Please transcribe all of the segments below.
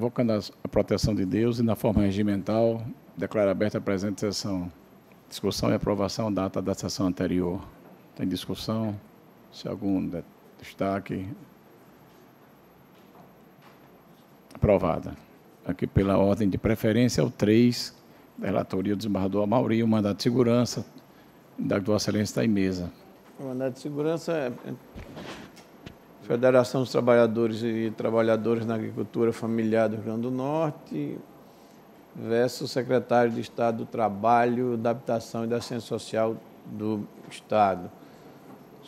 invocando a proteção de Deus e, na forma regimental, declaro aberta a presente sessão. Discussão e aprovação data da sessão anterior. Tem discussão? Se algum destaque? Aprovada. Aqui pela ordem de preferência, o 3, da relatoria do desembargador Amauri, o mandato de segurança, da Vossa Excelência está em mesa. O mandato de segurança é Federação dos Trabalhadores e Trabalhadoras na Agricultura Familiar do Rio Grande do Norte versus Secretário de Estado do Trabalho, da Habitação e da Assistência Social do Estado.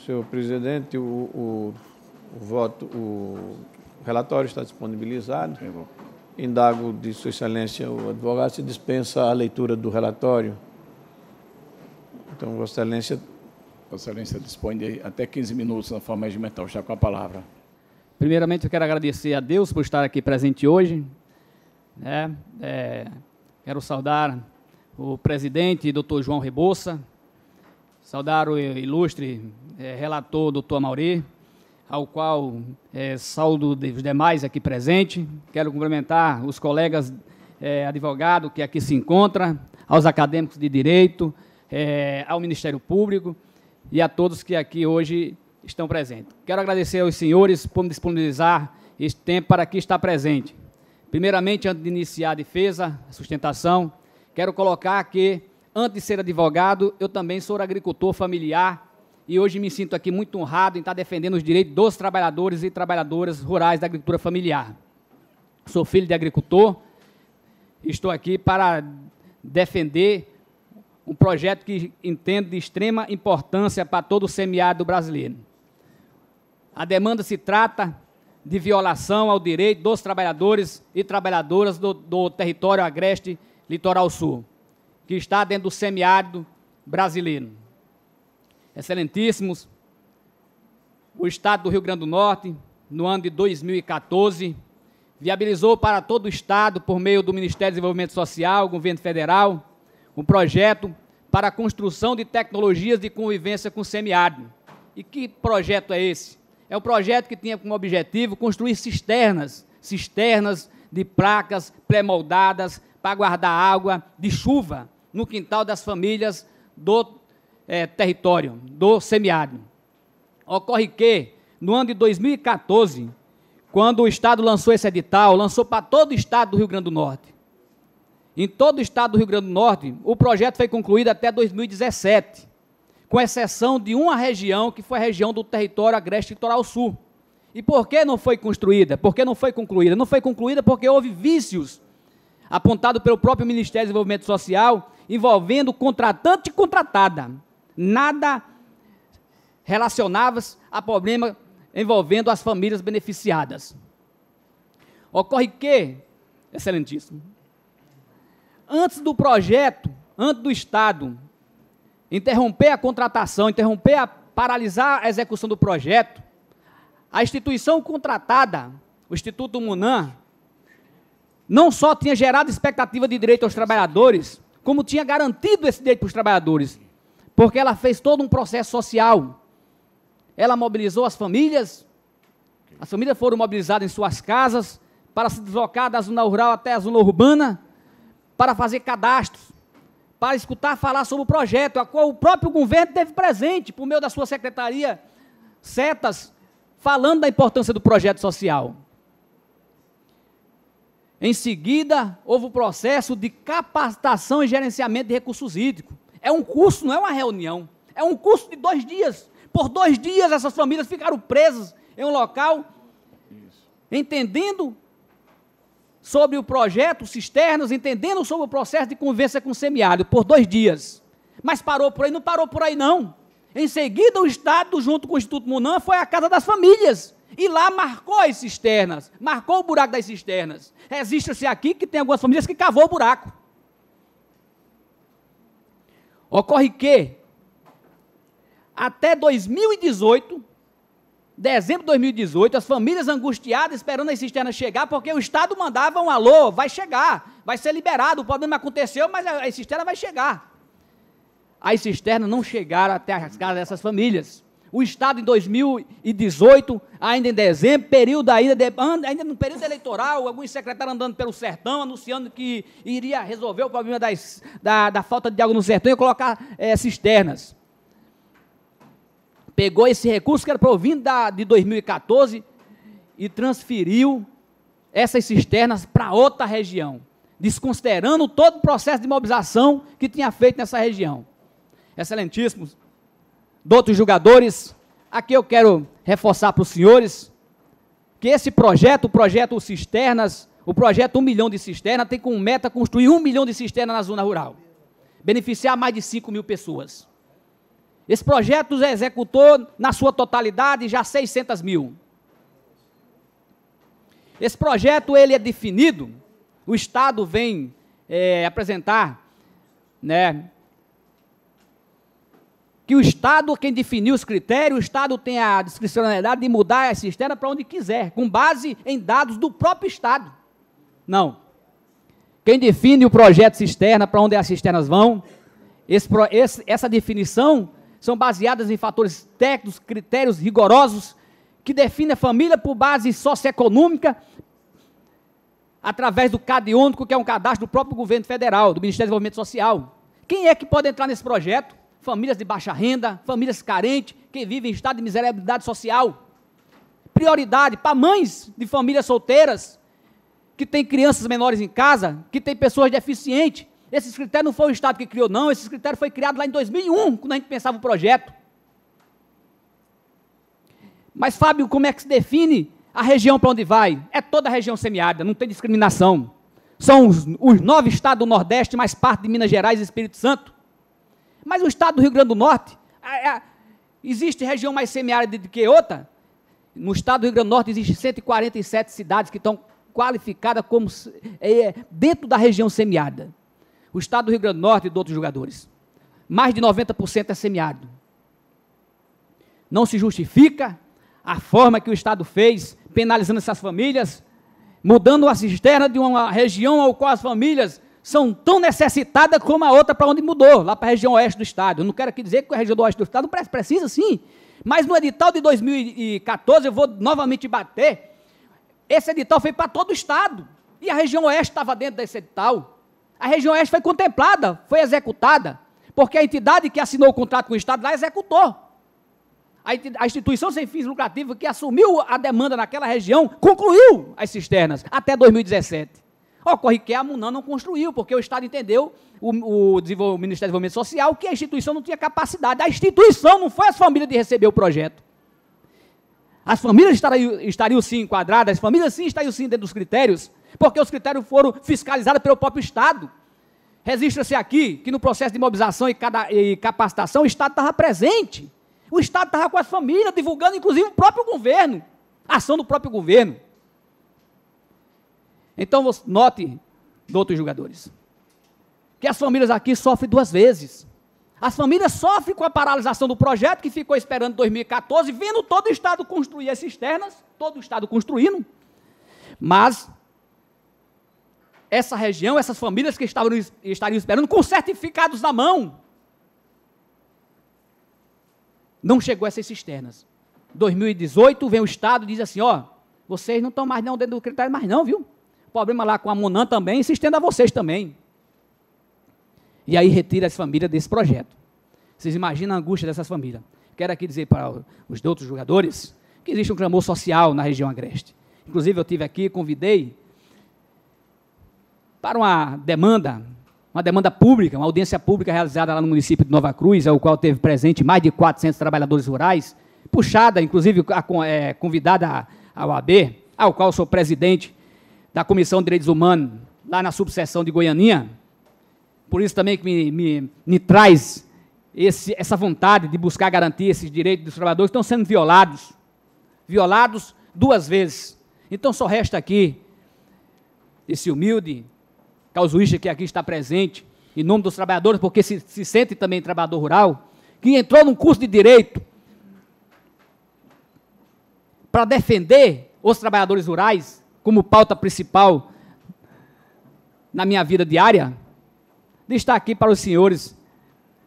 Senhor presidente, o relatório está disponibilizado. Indago de Sua Excelência, o advogado se dispensa a leitura do relatório. Então, Vossa Excelência dispõe de até 15 minutos na forma regimental. Está com a palavra. Primeiramente, eu quero agradecer a Deus por estar aqui presente hoje. Quero saudar o presidente, doutor João Rebouça, saudar o ilustre relator, doutor Amauri, ao qual saúdo os demais aqui presentes. Quero cumprimentar os colegas advogados que aqui se encontram, aos acadêmicos de Direito, ao Ministério Público e a todos que aqui hoje estão presentes. Quero agradecer aos senhores por me disponibilizar este tempo para aqui estar presente. Primeiramente, antes de iniciar a defesa, a sustentação, quero colocar que, antes de ser advogado, eu também sou agricultor familiar e hoje me sinto aqui muito honrado em estar defendendo os direitos dos trabalhadores e trabalhadoras rurais da agricultura familiar. Sou filho de agricultor, estou aqui para defender um projeto que entendo de extrema importância para todo o semiárido brasileiro. A demanda se trata de violação ao direito dos trabalhadores e trabalhadoras do território agreste litoral sul, que está dentro do semiárido brasileiro. Excelentíssimos, o Estado do Rio Grande do Norte, no ano de 2014, viabilizou para todo o Estado, por meio do Ministério do Desenvolvimento Social, Governo Federal, um projeto para a construção de tecnologias de convivência com o semiárido. E que projeto é esse? É um projeto que tinha como objetivo construir cisternas de placas pré-moldadas para guardar água de chuva no quintal das famílias do território, do semiárido. Ocorre que, no ano de 2014, quando o Estado lançou esse edital, lançou para todo o Estado do Rio Grande do Norte. Em todo o Estado do Rio Grande do Norte, o projeto foi concluído até 2017, com exceção de uma região, que foi a região do território agreste litoral sul. E por que não foi construída? Por que não foi concluída? Não foi concluída porque houve vícios apontados pelo próprio Ministério do Desenvolvimento Social, envolvendo contratante e contratada. Nada relacionava-se a problema envolvendo as famílias beneficiadas. Ocorre que, excelentíssimo, antes do projeto, antes do Estado interromper a contratação, paralisar a execução do projeto, a instituição contratada, o Instituto Munan, não só tinha gerado expectativa de direito aos trabalhadores, como tinha garantido esse direito para os trabalhadores, porque ela fez todo um processo social. Ela mobilizou as famílias foram mobilizadas em suas casas, para se deslocar da zona rural até a zona urbana, para fazer cadastros, para escutar falar sobre o projeto, a qual o próprio governo teve presente, por meio da sua secretaria, setas, falando da importância do projeto social. Em seguida, houve o processo de capacitação e gerenciamento de recursos hídricos. É um curso, não é uma reunião, é um curso de 2 dias. Por 2 dias, essas famílias ficaram presas em um local, entendendo sobre o projeto, cisternas, entendendo sobre o processo de convivência com o semiárido, por 2 dias. Mas parou por aí? Não parou por aí, não. Em seguida, o Estado, junto com o Instituto Munan, foi à Casa das Famílias. E lá marcou as cisternas, marcou o buraco das cisternas. Existe-se aqui que tem algumas famílias que cavou o buraco. Ocorre que, até 2018, dezembro de 2018, as famílias angustiadas esperando as cisternas chegar, porque o Estado mandava um alô, vai chegar, vai ser liberado, o problema aconteceu, mas a cisterna vai chegar. As cisternas não chegaram até as casas dessas famílias. o Estado em 2018, ainda em dezembro, ainda no período eleitoral, alguns secretários andando pelo sertão, anunciando que iria resolver o problema da falta de água no sertão e colocar cisternas. Pegou esse recurso que era provindo de 2014 e transferiu essas cisternas para outra região, desconsiderando todo o processo de mobilização que tinha feito nessa região. Excelentíssimos, doutos julgadores, aqui eu quero reforçar para os senhores que esse projeto, o projeto Cisternas, o projeto 1 milhão de cisternas, tem como meta construir 1 milhão de cisternas na zona rural, beneficiar mais de 5 mil pessoas. Esse projeto já executou, na sua totalidade, já 600 mil. Esse projeto, ele é definido, o Estado vem apresentar, né, que o Estado, quem definiu os critérios, o Estado tem a discricionalidade de mudar a cisterna para onde quiser, com base em dados do próprio Estado. Não. Quem define o projeto cisterna, para onde as cisternas vão, essa definição são baseadas em fatores técnicos, critérios rigorosos, que definem a família por base socioeconômica, através do CAD único, que é um cadastro do próprio governo federal, do Ministério do Desenvolvimento Social. Quem é que pode entrar nesse projeto? Famílias de baixa renda, famílias carentes, que vivem em estado de miserabilidade social. Prioridade para mães de famílias solteiras, que têm crianças menores em casa, que têm pessoas deficientes. Esses critérios não foi o Estado que criou, não. Esses critérios foi criado lá em 2001, quando a gente pensava o projeto. Mas, Fábio, como é que se define a região para onde vai? É toda a região semiárida, não tem discriminação. São os 9 estados do Nordeste, mais parte de Minas Gerais e Espírito Santo. Mas o estado do Rio Grande do Norte, existe região mais semiárida do que outra? No estado do Rio Grande do Norte, existem 147 cidades que estão qualificadas como dentro da região semiárida. O estado do Rio Grande do Norte e de outros jogadores, mais de 90% é semiárido. Não se justifica a forma que o Estado fez, penalizando essas famílias, mudando a cisterna de uma região ao qual as famílias são tão necessitadas como a outra para onde mudou, lá para a região oeste do Estado. Eu não quero aqui dizer que a região do oeste do Estado não precisa, sim, mas no edital de 2014, eu vou novamente bater, esse edital foi para todo o Estado, e a região oeste estava dentro desse edital. A região oeste foi contemplada, foi executada, porque a entidade que assinou o contrato com o Estado lá executou. A instituição sem fins lucrativos que assumiu a demanda naquela região, concluiu as cisternas até 2017. Ocorre que a MUNAN não construiu, porque o Estado entendeu, o Ministério do Desenvolvimento Social, que a instituição não tinha capacidade. A instituição não foi as famílias de receber o projeto. As famílias estariam sim enquadradas, as famílias sim estariam sim dentro dos critérios, porque os critérios foram fiscalizados pelo próprio Estado. Registra-se aqui que no processo de mobilização e capacitação o Estado estava presente. O Estado estava com as famílias, divulgando inclusive o próprio governo, a ação do próprio governo. Então, note, outros jogadores, que as famílias aqui sofrem 2 vezes. As famílias sofrem com a paralisação do projeto, que ficou esperando 2014, vendo todo o Estado construir as cisternas, todo o Estado construindo, mas essa região, essas famílias que estariam esperando, com certificados na mão, não chegou a essas cisternas. 2018, vem o Estado e diz assim, ó, vocês não estão mais não dentro do critério, mais não, viu? O problema lá com a MUNAN também, se estenda a vocês também. E aí retira as famílias desse projeto. Vocês imaginam a angústia dessas famílias. Quero aqui dizer para os outros jogadores que existe um clamor social na região agreste. Inclusive, eu estive aqui, convidei para uma demanda pública, uma audiência pública realizada lá no município de Nova Cruz, ao qual teve presente mais de 400 trabalhadores rurais, puxada, inclusive, convidada a OAB, ao qual sou presidente da Comissão de Direitos Humanos, lá na subseção de Goianinha. Por isso também que me traz essa vontade de buscar garantir esses direitos dos trabalhadores que estão sendo violados 2 vezes. Então, só resta aqui esse humilde causuísta que aqui está presente, em nome dos trabalhadores, porque se sente também trabalhador rural, que entrou num curso de direito para defender os trabalhadores rurais, como pauta principal na minha vida diária, de estar aqui para os senhores,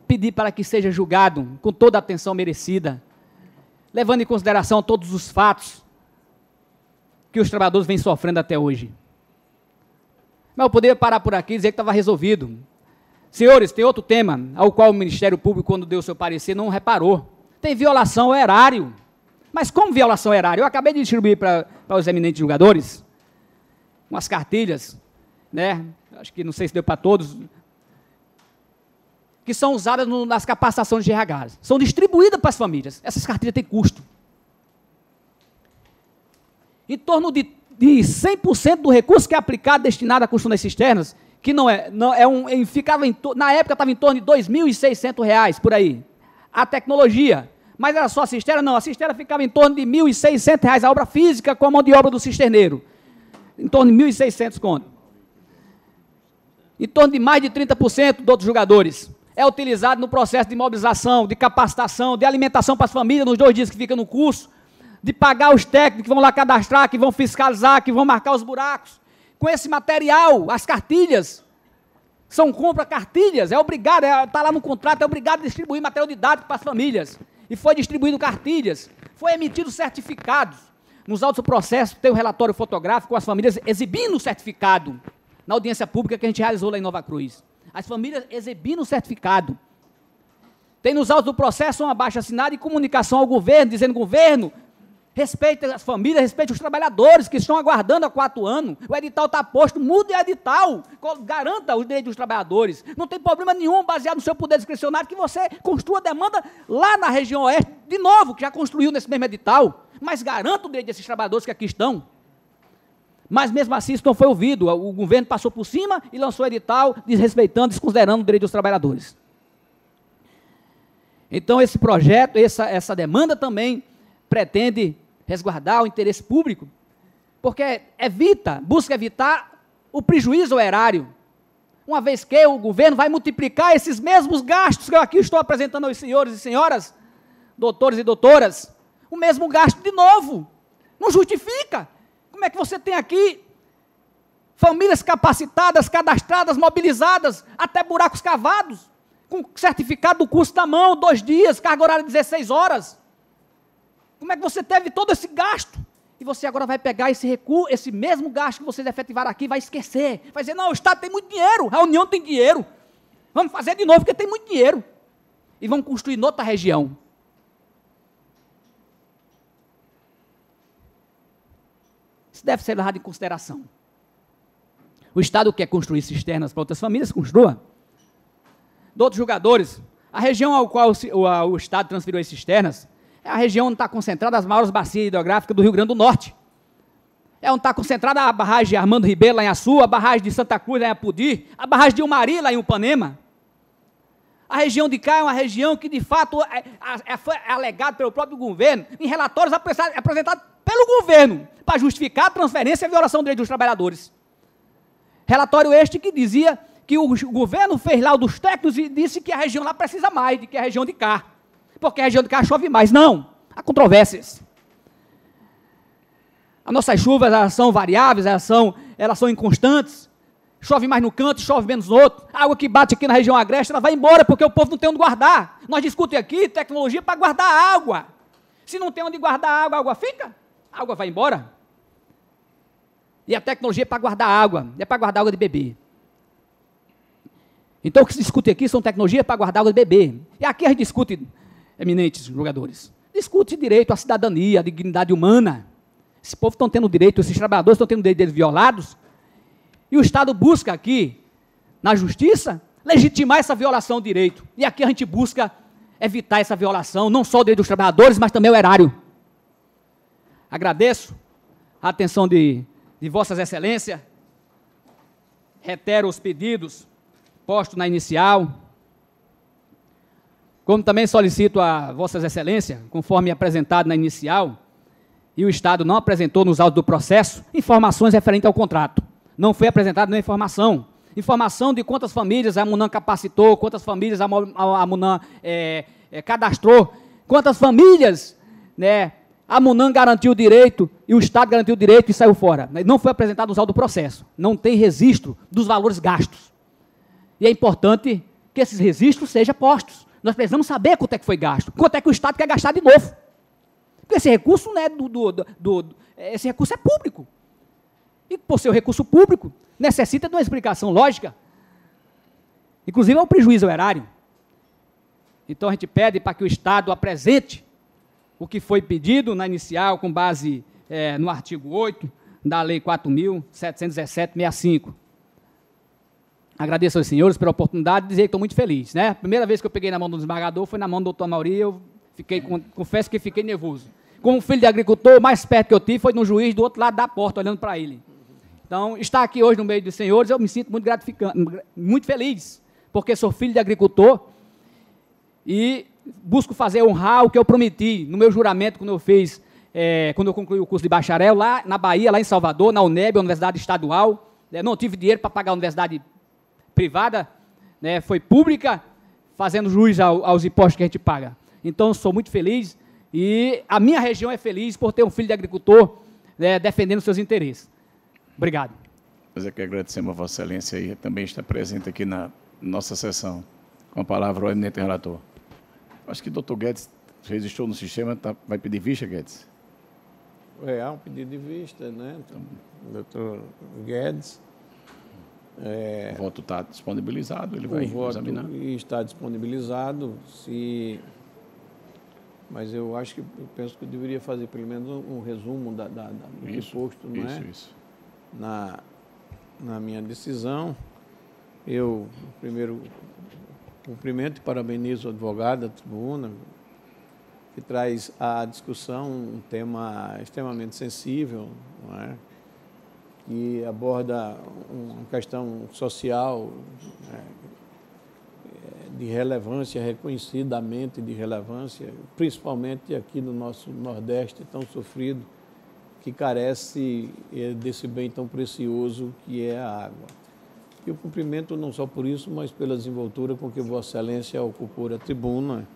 pedir para que seja julgado com toda a atenção merecida levando em consideração todos os fatos que os trabalhadores vêm sofrendo até hoje. Mas eu poderia parar por aqui e dizer que estava resolvido. Senhores, tem outro tema ao qual o Ministério Público, quando deu o seu parecer, não reparou. Tem violação ao erário. Mas como violação ao erário? Eu acabei de distribuir para os eminentes julgadores umas cartilhas, né? Acho que não sei se deu para todos, que são usadas nas capacitações de RH. São distribuídas para as famílias. Essas cartilhas têm custo. Em torno de 100% do recurso que é aplicado, destinado à construção das cisternas, que na época estava em torno de R$ 2.600, por aí. A tecnologia. Mas era só a cisterna? Não, a cisterna ficava em torno de R$ 1.600, a obra física com a mão de obra do cisterneiro. Em torno de 1.600 conto. Em torno de mais de 30% dos outros jogadores. É utilizado no processo de mobilização, de capacitação, de alimentação para as famílias nos 2 dias que fica no curso, de pagar os técnicos que vão lá cadastrar, que vão fiscalizar, que vão marcar os buracos. Com esse material, as cartilhas, são compra-cartilhas, é obrigado, está lá no contrato, é obrigado a distribuir material didático para as famílias. E foi distribuído cartilhas, foi emitido certificados. Nos autos do processo tem o relatório fotográfico com as famílias exibindo o certificado, na audiência pública que a gente realizou lá em Nova Cruz. As famílias exibindo o certificado. Tem nos autos do processo uma abaixo-assinada e comunicação ao governo, dizendo, governo, respeite as famílias, respeite os trabalhadores que estão aguardando há 4 anos. O edital está posto, mude o edital, garanta os direitos dos trabalhadores. Não tem problema nenhum, baseado no seu poder discricionário, que você construa a demanda lá na região oeste, de novo, que já construiu nesse mesmo edital, mas garanta o direito desses trabalhadores que aqui estão. Mas mesmo assim isso não foi ouvido, o governo passou por cima e lançou o edital, desrespeitando, desconsiderando o direito dos trabalhadores. Então esse projeto, essa demanda também pretende resguardar o interesse público, porque busca evitar o prejuízo ao erário, uma vez que o governo vai multiplicar esses mesmos gastos que eu aqui estou apresentando aos senhores e senhoras, doutores e doutoras, o mesmo gasto de novo, não justifica. Como é que você tem aqui famílias capacitadas, cadastradas, mobilizadas, até buracos cavados, com certificado do curso na mão, 2 dias, carga horária de 16 horas. Como é que você teve todo esse gasto? E você agora vai pegar esse recurso, esse mesmo gasto que vocês efetivaram aqui, vai esquecer. Vai dizer, não, o Estado tem muito dinheiro, a União tem dinheiro. Vamos fazer de novo, porque tem muito dinheiro. E vamos construir noutra região. Isso deve ser levado em consideração. O Estado quer construir cisternas para outras famílias, construa. De outros jogadores, a região ao qual o Estado transferiu as cisternas, é a região onde está concentrada as maiores bacias hidrográficas do Rio Grande do Norte. É onde está concentrada a barragem de Armando Ribeiro, lá em Açu, a barragem de Santa Cruz, lá em Apudi, a barragem de Umari, lá em Upanema. A região de cá é uma região que, de fato, foi alegado pelo próprio governo, em relatórios apresentados pelo governo, para justificar a transferência e a violação do direito dos trabalhadores. Relatório este que dizia que o governo fez lá o dos técnicos e disse que a região lá precisa mais do que a região de cá, porque a região de cá chove mais. Não, há controvérsias. As nossas chuvas, elas são variáveis, elas são inconstantes. Chove mais no canto, chove menos no outro. A água que bate aqui na região agreste, ela vai embora, porque o povo não tem onde guardar. Nós discutimos aqui tecnologia para guardar água. Se não tem onde guardar água, a água fica, a água vai embora. E a tecnologia é para guardar água, é para guardar água de beber. Então o que se discute aqui são tecnologias para guardar água de beber. E aqui a gente discute, eminentes jogadores, discute direito à cidadania, à dignidade humana. Esse povo estão tendo direito, esses trabalhadores estão tendo direitos deles violados. E o Estado busca aqui, na justiça, legitimar essa violação do direito. E aqui a gente busca evitar essa violação, não só o direito dos trabalhadores, mas também o erário. Agradeço a atenção de Vossas Excelências, reitero os pedidos postos na inicial, como também solicito a Vossas Excelências, conforme apresentado na inicial, e o Estado não apresentou nos autos do processo, informações referentes ao contrato. Não foi apresentada nenhuma informação. Informação de quantas famílias a Munan capacitou, quantas famílias a Munan cadastrou, quantas famílias, né, a Munan garantiu o direito e o Estado garantiu o direito e saiu fora. Não foi apresentado nos autos do processo. Não tem registro dos valores gastos. E é importante que esses registros sejam postos. Nós precisamos saber quanto é que foi gasto, quanto é que o Estado quer gastar de novo. Porque esse recurso não é esse recurso é público. E, por ser um recurso público, necessita de uma explicação lógica. Inclusive, é um prejuízo ao erário. Então, a gente pede para que o Estado apresente o que foi pedido na inicial, com base no artigo 8 da Lei 4.717/65. Agradeço aos senhores pela oportunidade de dizer que estou muito feliz. Né? A primeira vez que eu peguei na mão do desembargador foi na mão do doutor Mauri, eu confesso que fiquei nervoso. Como filho de agricultor, o mais perto que eu tive foi no juiz do outro lado da porta, olhando para ele. Então, estar aqui hoje no meio dos senhores, eu me sinto muito gratificante, muito feliz, porque sou filho de agricultor e busco honrar o que eu prometi no meu juramento, quando eu fiz, quando eu concluí o curso de bacharel, lá na Bahia, lá em Salvador, na UNEB, a Universidade Estadual. Não tive dinheiro para pagar a universidade privada, foi pública, fazendo jus aos impostos que a gente paga. Então, sou muito feliz e a minha região é feliz por ter um filho de agricultor defendendo seus interesses. Obrigado. Nós é que agradecemos a Vossa Excelência e também está presente aqui na nossa sessão. Com a palavra, o eminente relator. Acho que o doutor Guedes registrou no sistema, vai pedir vista, Guedes? Há um pedido de vista, né? Então, doutor Guedes. O voto está disponibilizado, ele vai examinar. O voto está disponibilizado, mas eu penso que eu deveria fazer pelo menos um resumo do que posto, não é? Isso. Na minha decisão. Eu, primeiro, cumprimento e parabenizo o advogado da tribuna, que traz à discussão um tema extremamente sensível, não é? Que aborda uma questão social de relevância, reconhecidamente de relevância, principalmente aqui no nosso Nordeste tão sofrido, que carece desse bem tão precioso que é a água. E o cumprimento não só por isso, mas pela desenvoltura com que Vossa Excelência ocupou a tribuna,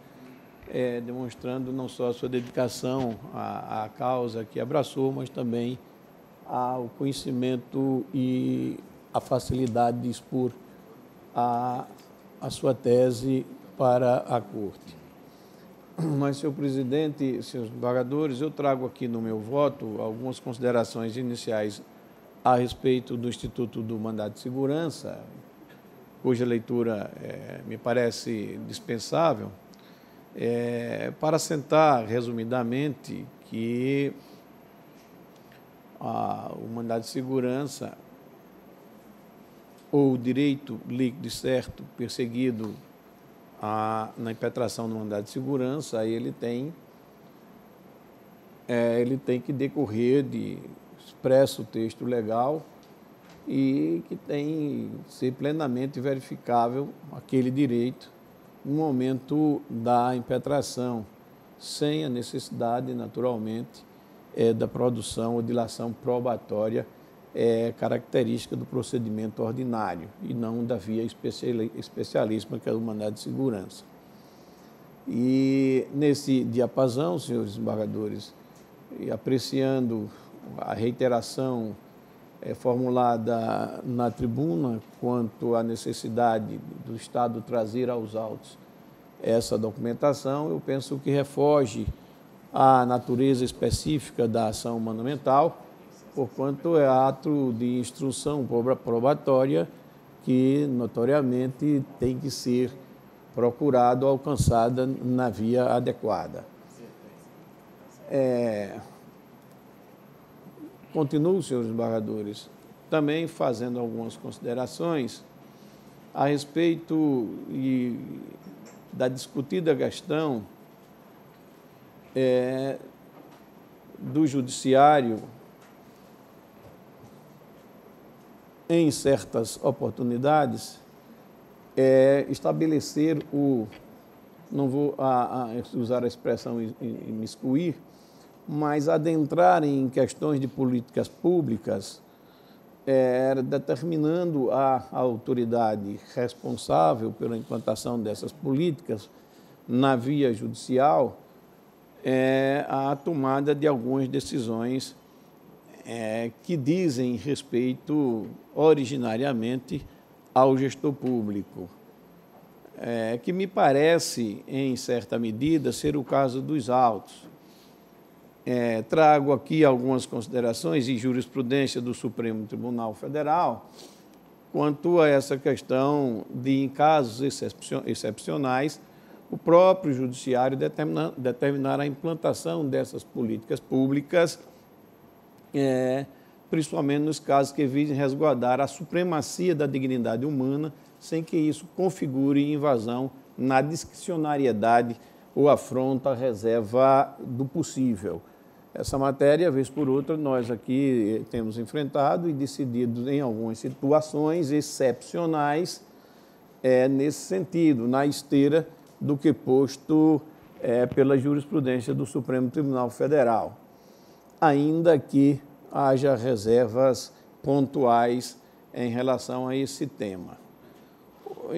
demonstrando não só a sua dedicação à causa que abraçou, mas também ao conhecimento e a facilidade de expor a sua tese para a Corte. Mas, senhor presidente, senhores desembargadores, eu trago aqui no meu voto algumas considerações iniciais a respeito do Instituto do Mandado de Segurança, cuja leitura me parece dispensável, para assentar, resumidamente, que o mandado de segurança, ou o direito líquido e certo perseguido na impetração do mandado de segurança, aí ele tem que decorrer de expresso texto legal e que tem que ser plenamente verificável aquele direito no momento da impetração, sem a necessidade, naturalmente, da produção ou dilação probatória característica do procedimento ordinário e não da via especialíssima, que é o mandado de segurança. E nesse diapasão, senhores desembargadores, apreciando a reiteração formulada na tribuna quanto à necessidade do Estado trazer aos autos essa documentação, eu penso que refoge a natureza específica da ação mandamental, porquanto é ato de instrução probatória que, notoriamente, tem que ser procurado, alcançada na via adequada. Continuo, senhores embargadores, também fazendo algumas considerações a respeito da discutida questão do judiciário, em certas oportunidades, estabelecer não vou usar a expressão imiscuir, mas adentrar em questões de políticas públicas, determinando a autoridade responsável pela implantação dessas políticas na via judicial a tomada de algumas decisões que dizem respeito originariamente ao gestor público, que me parece, em certa medida, ser o caso dos autos. trago aqui algumas considerações e jurisprudência do Supremo Tribunal Federal quanto a essa questão de, em casos excepcionais, o próprio judiciário determinar a implantação dessas políticas públicas, principalmente nos casos que visem resguardar a supremacia da dignidade humana, sem que isso configure invasão na discricionariedade ou afronta à reserva do possível. Essa matéria, vez por outra, nós aqui temos enfrentado e decidido em algumas situações excepcionais nesse sentido, na esteira do que posto pela jurisprudência do Supremo Tribunal Federal, ainda que haja reservas pontuais em relação a esse tema.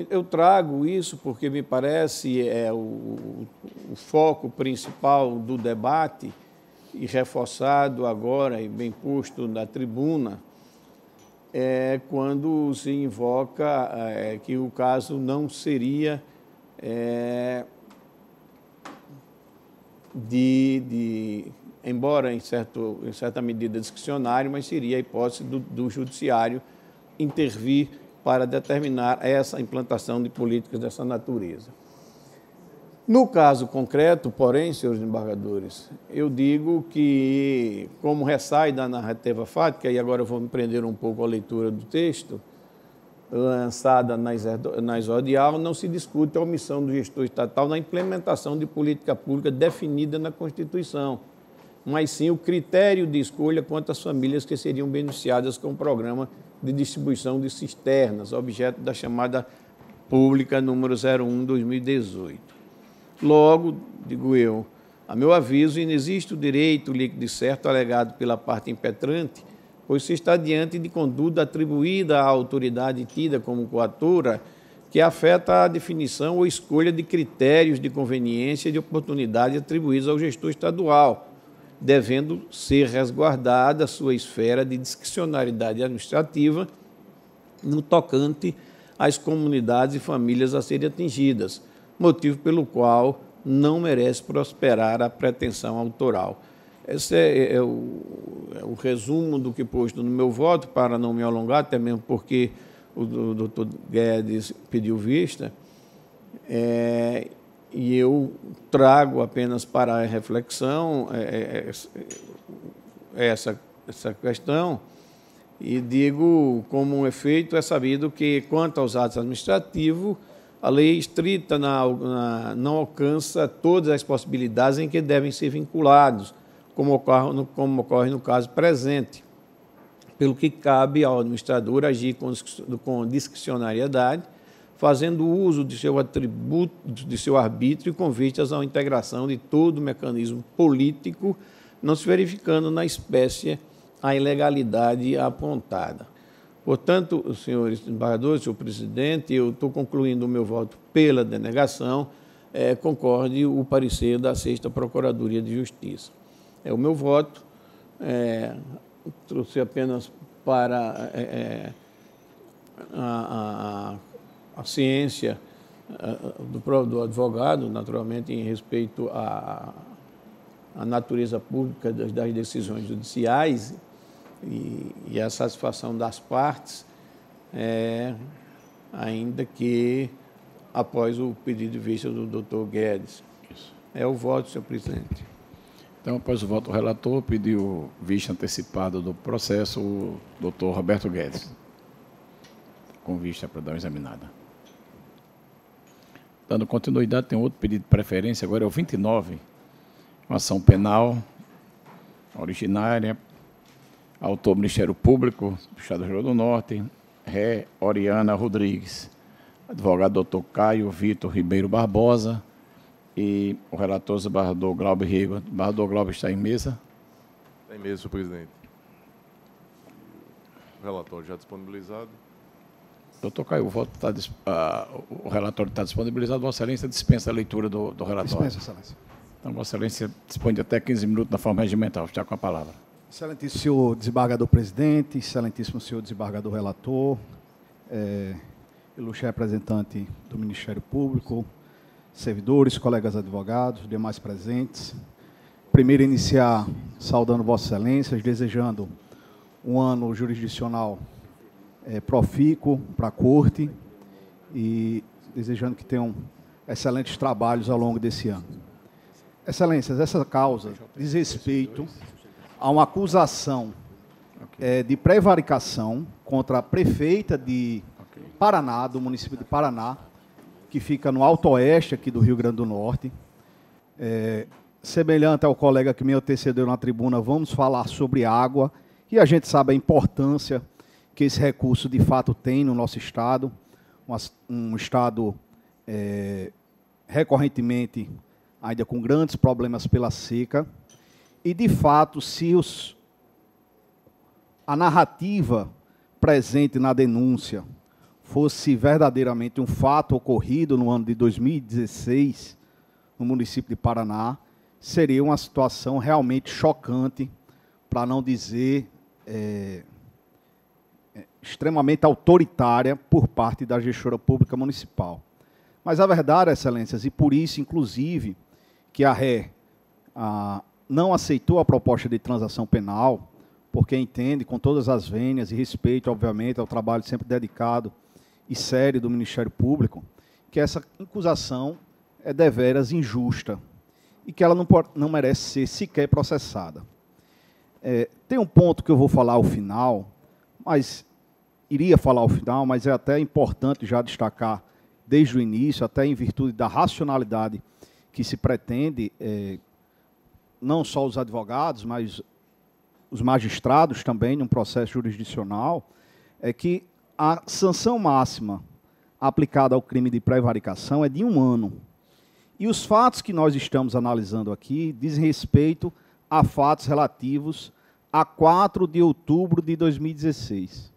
Eu trago isso porque me parece o foco principal do debate, e reforçado agora e bem posto na tribuna, quando se invoca que o caso não seria embora em certa medida discricionário, mas seria a hipótese do judiciário intervir para determinar essa implantação de políticas dessa natureza. No caso concreto, porém, senhores desembargadores, eu digo que, como ressai da narrativa fática, e agora eu vou me prender um pouco à leitura do texto, lançada na exordial, não se discute a omissão do gestor estatal na implementação de política pública definida na Constituição, mas sim o critério de escolha quanto às famílias que seriam beneficiadas com o programa de distribuição de cisternas, objeto da chamada pública número 01/2018. Logo, digo eu, a meu aviso, inexiste o direito líquido e certo alegado pela parte impetrante, pois se está diante de conduta atribuída à autoridade tida como coatora, que afeta a definição ou escolha de critérios de conveniência e de oportunidade atribuídos ao gestor estadual, devendo ser resguardada a sua esfera de discricionariedade administrativa no tocante às comunidades e famílias a serem atingidas, motivo pelo qual não merece prosperar a pretensão autoral. Esse é o resumo do que posto no meu voto, para não me alongar, até mesmo porque o doutor Guedes pediu vista, e eu trago apenas para a reflexão essa questão e digo, como um efeito, é sabido que, quanto aos atos administrativos, a lei estrita não alcança todas as possibilidades em que devem ser vinculados, como ocorre no caso presente, pelo que cabe ao administrador agir com discricionariedade, fazendo uso de seu atributo, de seu arbítrio, com vistas à integração de todo o mecanismo político, não se verificando na espécie a ilegalidade apontada. Portanto, senhores desembargadores, senhor presidente, eu estou concluindo o meu voto pela denegação, concorde o parecer da 6ª Procuradoria de Justiça. É o meu voto, trouxe apenas para a ciência do advogado, naturalmente, em respeito à natureza pública das decisões judiciais, e a satisfação das partes, ainda que após o pedido de vista do doutor Guedes. Isso. É o voto, senhor presidente. Então, após o voto do relator, pediu vista antecipada do processo o doutor Roberto Guedes, com vista para dar uma examinada. Dando continuidade, tem outro pedido de preferência, agora é o 29, uma ação penal originária, autor Ministério Público do Estado do Rio Grande do Norte, ré Oriana Rodrigues, advogado doutor Caio Vitor Ribeiro Barbosa e o relator desembargador Glauber Rigo. O desembargador Glauber está em mesa? Está em mesa, senhor presidente. O relatório já disponibilizado. Doutor Caio, o relatório está disponibilizado. Vossa Excelência dispensa a leitura do relatório. Dispensa, Excelência. Então, Vossa Excelência dispõe de até 15 minutos na forma regimental. Está com a palavra. Excelentíssimo senhor desembargador presidente, excelentíssimo senhor desembargador relator, ilustre representante do Ministério Público, servidores, colegas advogados, demais presentes. primeiro iniciar saudando Vossas Excelências, desejando um ano jurisdicional profícuo para a Corte e desejando que tenham excelentes trabalhos ao longo desse ano. Excelências, essa causa diz respeito a uma acusação de prevaricação contra a prefeita de Paraná, do município de Paraná, que fica no Alto Oeste aqui do Rio Grande do Norte. Semelhante ao colega que me antecedeu na tribuna, vamos falar sobre água, e a gente sabe a importância que esse recurso de fato tem no nosso estado, um estado recorrentemente ainda com grandes problemas pela seca, e de fato, se a narrativa presente na denúncia fosse verdadeiramente um fato ocorrido no ano de 2016, no município de Paraná, seria uma situação realmente chocante, para não dizer extremamente autoritária por parte da gestora pública municipal. Mas a verdade, Excelências, e por isso, inclusive, que a ré não aceitou a proposta de transação penal, porque entende, com todas as vênias e respeito, obviamente, ao trabalho sempre dedicado e sério do Ministério Público, que essa acusação é deveras injusta e que ela não merece ser sequer processada. Tem um ponto que eu vou falar ao final, iria falar ao final, mas é até importante já destacar desde o início, até em virtude da racionalidade que se pretende, não só os advogados, mas os magistrados também, num processo jurisdicional, é que a sanção máxima aplicada ao crime de prevaricação é de 1 ano. E os fatos que nós estamos analisando aqui dizem respeito a fatos relativos a 4 de outubro de 2016.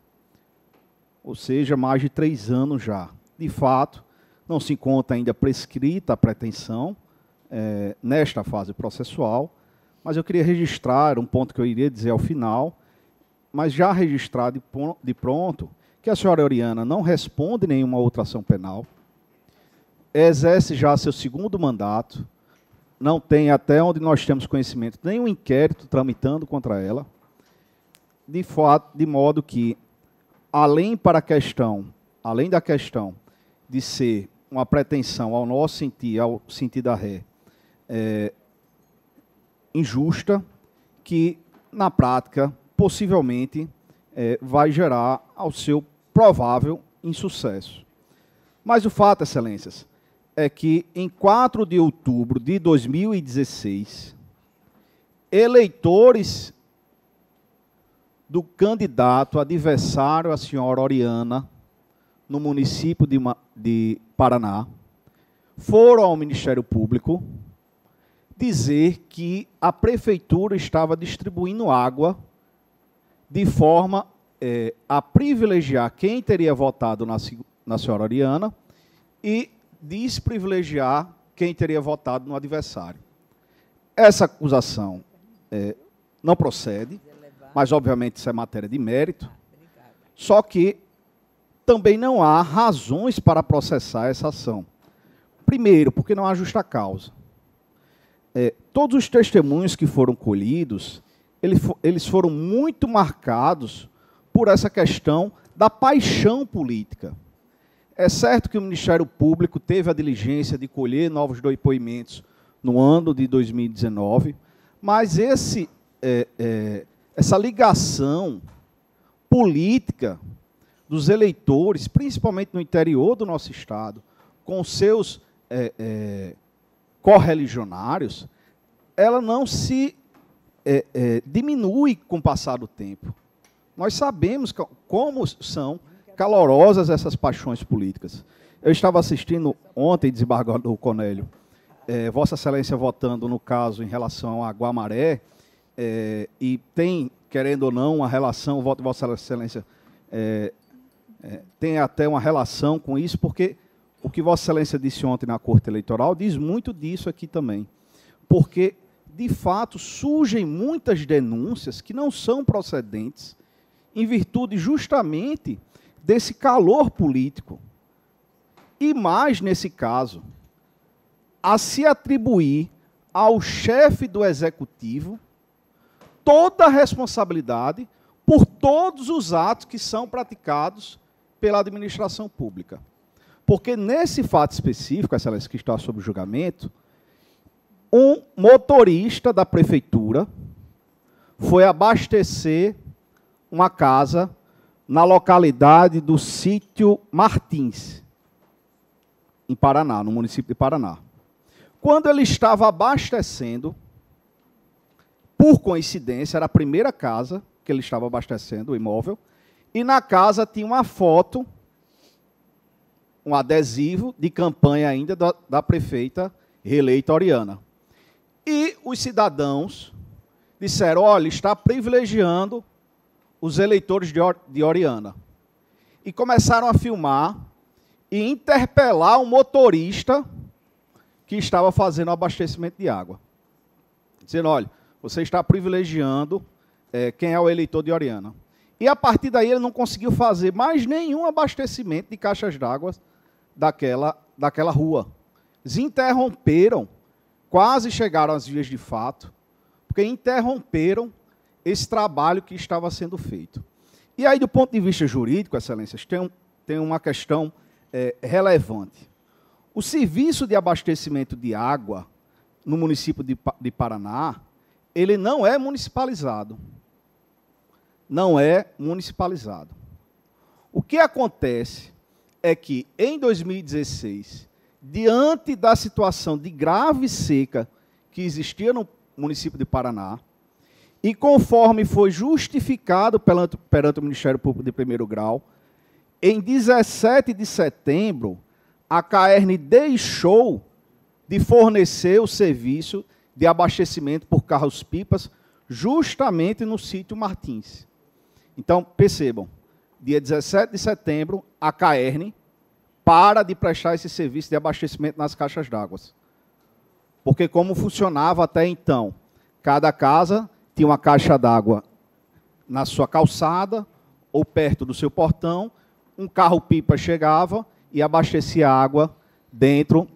Ou seja, mais de 3 anos já. De fato, não se encontra ainda prescrita a pretensão nesta fase processual, mas eu queria registrar um ponto que eu iria dizer ao final, mas já registrar de pronto, que a senhora Oriana não responde nenhuma outra ação penal, exerce já seu 2º mandato, não tem, até onde nós temos conhecimento, nenhum inquérito tramitando contra ela, de modo que, além da questão de ser uma pretensão ao nosso sentir, ao sentir da ré, injusta, que, na prática, possivelmente, vai gerar ao seu provável insucesso. Mas o fato, Excelências, é que, em 4 de outubro de 2016, eleitores do candidato adversário à senhora Oriana, no município de Paraná, foram ao Ministério Público dizer que a prefeitura estava distribuindo água de forma a privilegiar quem teria votado na senhora Oriana e desprivilegiar quem teria votado no adversário. Essa acusação não procede, mas, obviamente, isso é matéria de mérito, só que também não há razões para processar essa ação. Primeiro, porque não há justa causa. Todos os testemunhos que foram colhidos, eles foram muito marcados por essa questão da paixão política. É certo que o Ministério Público teve a diligência de colher novos depoimentos no ano de 2019, mas essa ligação política dos eleitores, principalmente no interior do nosso estado, com seus correligionários, ela não se diminui com o passar do tempo. Nós sabemos como são calorosas essas paixões políticas. Eu estava assistindo ontem, desembargador Conélio, Vossa Excelência votando no caso em relação a Guamaré, e tem, querendo ou não, uma relação, o voto de Vossa Excelência tem até uma relação com isso, porque o que Vossa Excelência disse ontem na Corte Eleitoral diz muito disso aqui também. Porque, de fato, surgem muitas denúncias que não são procedentes em virtude justamente desse calor político. E mais nesse caso, a se atribuir ao chefe do executivo toda a responsabilidade por todos os atos que são praticados pela administração pública. Porque nesse fato específico, Excelência, que está sob julgamento, um motorista da prefeitura foi abastecer uma casa na localidade do sítio Martins, em Paraná, no município de Paraná. Quando ele estava abastecendo, por coincidência, era a primeira casa que ele estava abastecendo, o imóvel, e na casa tinha uma foto, um adesivo de campanha ainda da prefeita reeleita Oriana. E os cidadãos disseram, olha, está privilegiando os eleitores de Oriana. E começaram a filmar e interpelar um motorista que estava fazendo o abastecimento de água. Dizendo, olha, você está privilegiando quem é o eleitor de Oriana. E a partir daí ele não conseguiu fazer mais nenhum abastecimento de caixas d'água daquela rua. Eles interromperam, quase chegaram às vias de fato, porque interromperam esse trabalho que estava sendo feito. E aí, do ponto de vista jurídico, Excelências, tem uma questão relevante. O serviço de abastecimento de água no município de Paraná, ele não é municipalizado. Não é municipalizado. O que acontece é que, em 2016, diante da situação de grave seca que existia no município de Paraná, e conforme foi justificado perante o Ministério Público de Primeiro Grau, em 17 de setembro, a CAERN deixou de fornecer o serviço de abastecimento por carros-pipas justamente no sítio Martins. Então, percebam, dia 17 de setembro, a CAERN para de prestar esse serviço de abastecimento nas caixas d'água. Porque como funcionava até então? Cada casa tinha uma caixa d'água na sua calçada ou perto do seu portão, um carro-pipa chegava e abastecia água dentro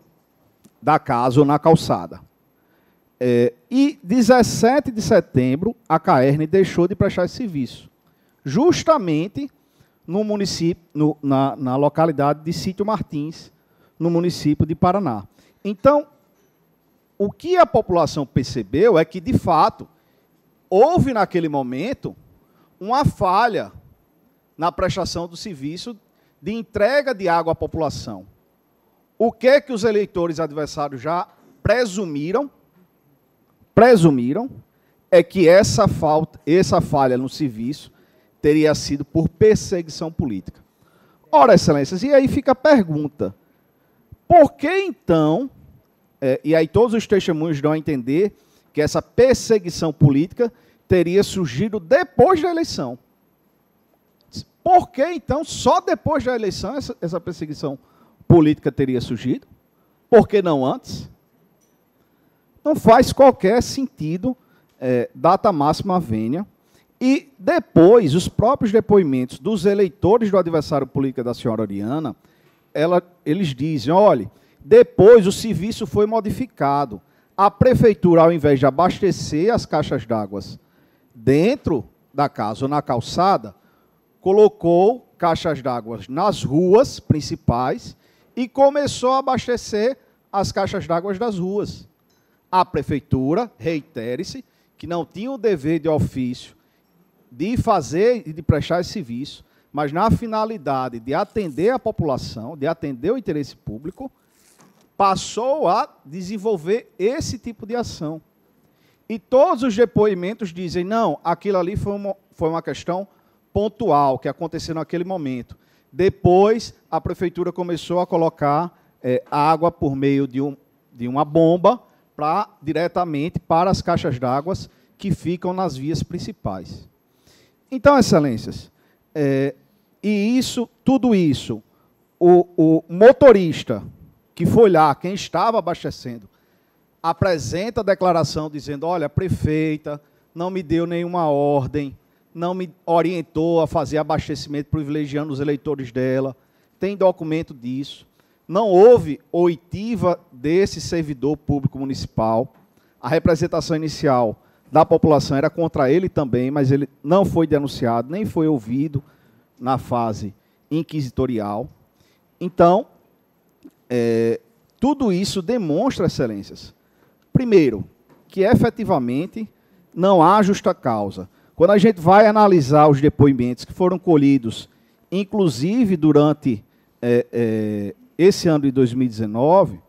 da casa ou na calçada. E 17 de setembro, a CAERN deixou de prestar esse serviço, justamente no município, na localidade de Sítio Martins, no município de Paraná. Então, o que a população percebeu é que, de fato, houve naquele momento uma falha na prestação do serviço de entrega de água à população. O que os eleitores adversários já presumiram é que essa falha no serviço teria sido por perseguição política. Ora, Excelências, e aí fica a pergunta, por que então, e aí todos os testemunhos dão a entender que essa perseguição política teria surgido depois da eleição? Por que então, só depois da eleição, essa perseguição política teria surgido? Por que não antes? Não faz qualquer sentido data máxima vênia. E depois, os próprios depoimentos dos eleitores do adversário político da senhora Oriana, eles dizem, olha, depois o serviço foi modificado. A prefeitura, ao invés de abastecer as caixas d'água dentro da casa ou na calçada, colocou caixas d'água nas ruas principais e começou a abastecer as caixas d'água das ruas. A prefeitura, reitere-se, que não tinha o dever de ofício de fazer e de prestar esse serviço, mas na finalidade de atender a população, de atender o interesse público, passou a desenvolver esse tipo de ação. E todos os depoimentos dizem, não, aquilo ali foi uma questão pontual, que aconteceu naquele momento. Depois, a prefeitura começou a colocar água por meio de uma bomba diretamente para as caixas d'água que ficam nas vias principais. Então, Excelências, tudo isso, o motorista que foi lá, quem estava abastecendo, apresenta a declaração dizendo, olha, a prefeita não me deu nenhuma ordem, não me orientou a fazer abastecimento privilegiando os eleitores dela, tem documento disso, não houve oitiva desse servidor público municipal, a representação inicial da população era contra ele também, mas ele não foi denunciado, nem foi ouvido na fase inquisitorial. Então, tudo isso demonstra, excelências, primeiro, que efetivamente não há justa causa. Quando a gente vai analisar os depoimentos que foram colhidos, inclusive durante esse ano de 2019,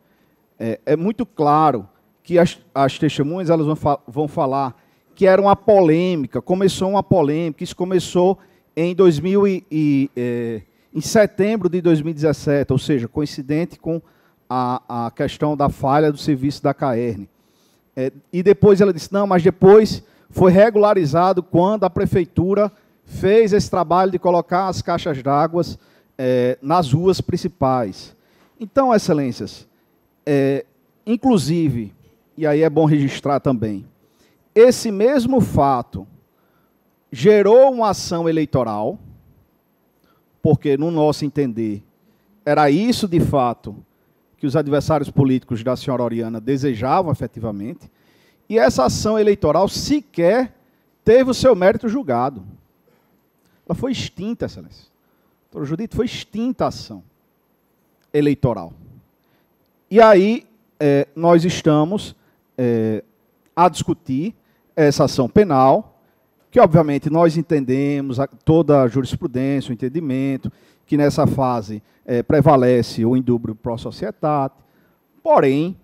é muito claro que as testemunhas elas vão falar que era uma polêmica, começou uma polêmica, isso começou em setembro de 2017, ou seja, coincidente com a questão da falha do serviço da CAERN. E depois ela disse, não, mas depois foi regularizado quando a prefeitura fez esse trabalho de colocar as caixas d'água nas ruas principais. Então, excelências, inclusive, e aí é bom registrar também, esse mesmo fato gerou uma ação eleitoral, porque, no nosso entender, era isso, de fato, que os adversários políticos da senhora Oriana desejavam, efetivamente, e essa ação eleitoral sequer teve o seu mérito julgado. Ela foi extinta, excelência. Doutor Judito, foi extinta a ação eleitoral. E aí, nós estamos a discutir essa ação penal, que, obviamente, nós entendemos toda a jurisprudência, o entendimento, que nessa fase prevalece o indúbio pro societate, porém,